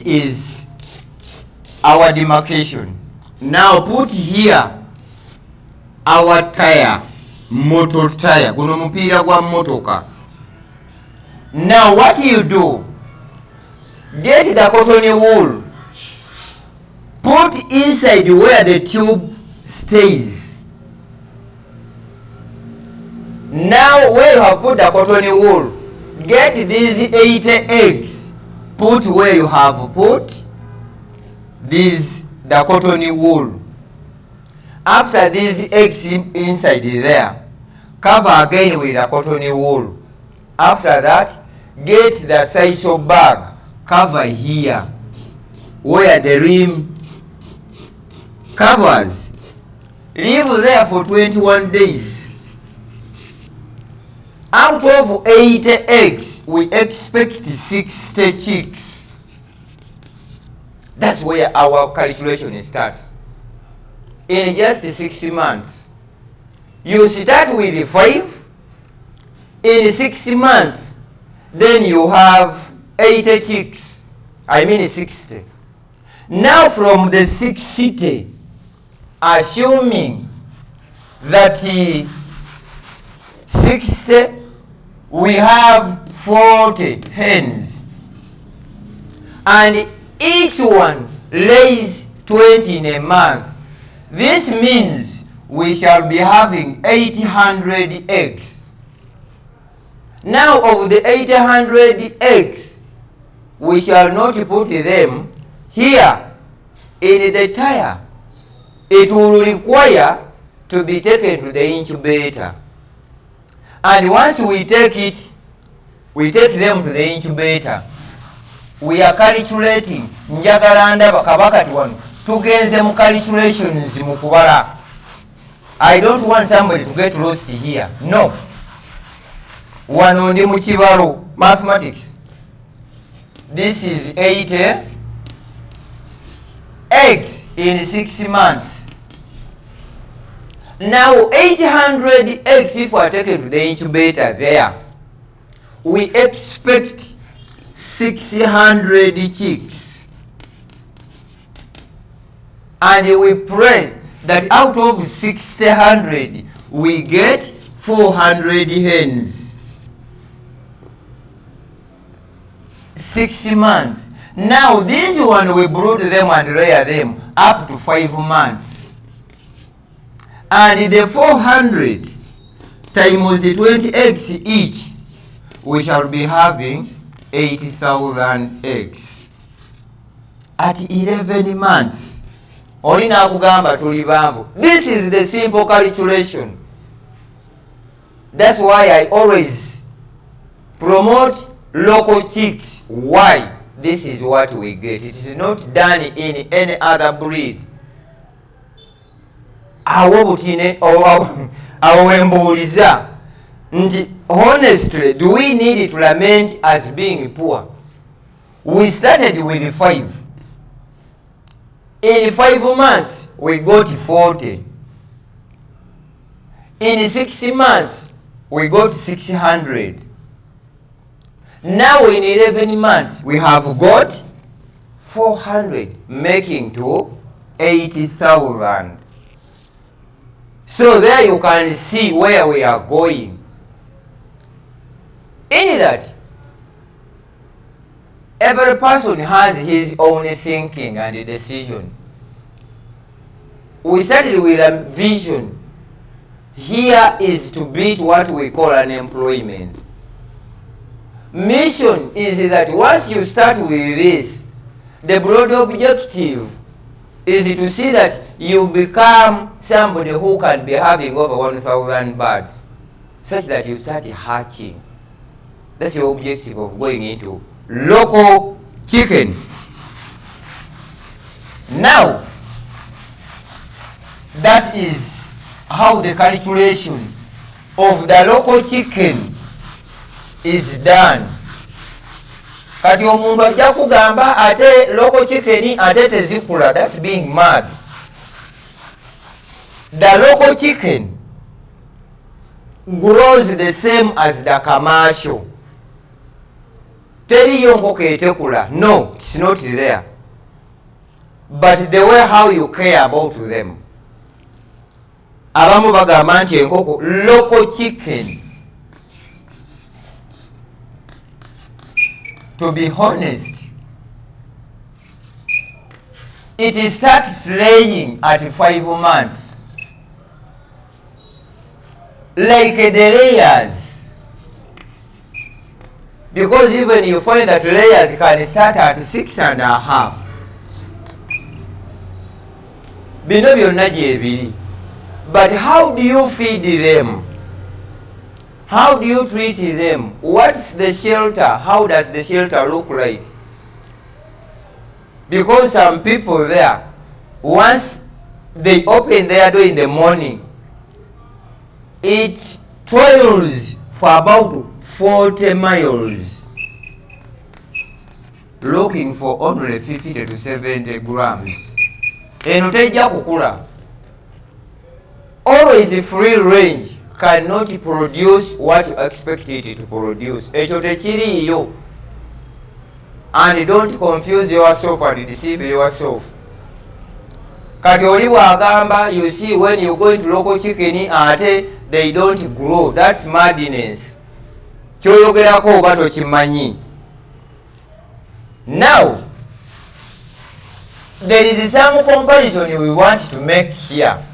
is our demarcation. Now put here our tire, motor tire, guno mupiira gwa motoka. Now what you do, get the cotton wool, put inside where the tube stays. Now where you have put the cotton wool, get these 80 eggs, put where you have put the cotton wool. After these eggs inside there, cover again with the cotton wool. After that, get the sisal bag, cover here where the rim covers. Leave there for 21 days. Out of 80 eggs, we expect 60 chicks. That's where our calculation starts. In just 6 months, you start with 5. In 6 months, then you have 80 chicks. I mean 60. Now from the 60, assuming that 60, we have 40 hens, and each one lays 20 in a month. This means we shall be having 800 eggs. Now of the 800 eggs, we shall not put them here in the tire. It will require to be taken to the incubator. And once we take them to the incubator, we are calculating. Njagala ndaba kabakati wano tugenze mu calculations mu kubala. I don't want somebody to get lost here. No. Wano ndi mu kibalo, mathematics. This is 80 eggs in 6 months. Now 800 eggs if we are taken to the incubator there, we expect 600 chicks. And we pray that out of 600 we get 400 hens. 6 months. Now this one we brood them and rear them up to 5 months. And the 400 times the 20 eggs each, we shall be having 80,000 eggs. At 11 months, olina kugamba tuli bavu. This is the simple calculation. That's why I always promote local chicks. Why? This is what we get. It is not done in any other breed. Awo butine awo embuliza nti honestly, do we need to lament as being poor? We started with 5. In 5 months we got 40. In 6 months we got 600. Now in 11 months we have got 400, making to 80,000. So there you can see where we are going. In that, every person has his own thinking and decision. We started with a vision. Here is to beat what we call unemployment. Mission is that once you start with this, the broad objective is to see that you become somebody who can be having over 1,000 birds, such that you start hatching. That's the objective of going into local chicken. Now, that is how the calculation of the local chicken is done. Kati omuntu ajja kugamba ate local chicken ate tezikula, that's being mad. The local chicken grows the same as the commercial. teriyo nkoko etekula. No, it's not there. But the way how you care about them. Abamu bagamba nti enkoko local chicken. To be honest, it starts laying at 5 months. Like the layers. Because even you find that layers can start at 6.5. Bino byonna gyebiri. But how do you feed them? How do you treat them? What's the shelter? How does the shelter look like? Because some people there, once they open their door in the morning, it travels for about 40 miles, looking for only 50 to 70 grams. Eno tejja kukula. Always free range cannot produce what you expect it to produce. Ekyo tekiriyo. And don't confuse yourself and deceive yourself. Kati oli bwagamba, you see when you go into local chicken ate they don't grow. That's madness. Kyoyogerako oba tokimanyi. Now, there is some comparison we want to make here.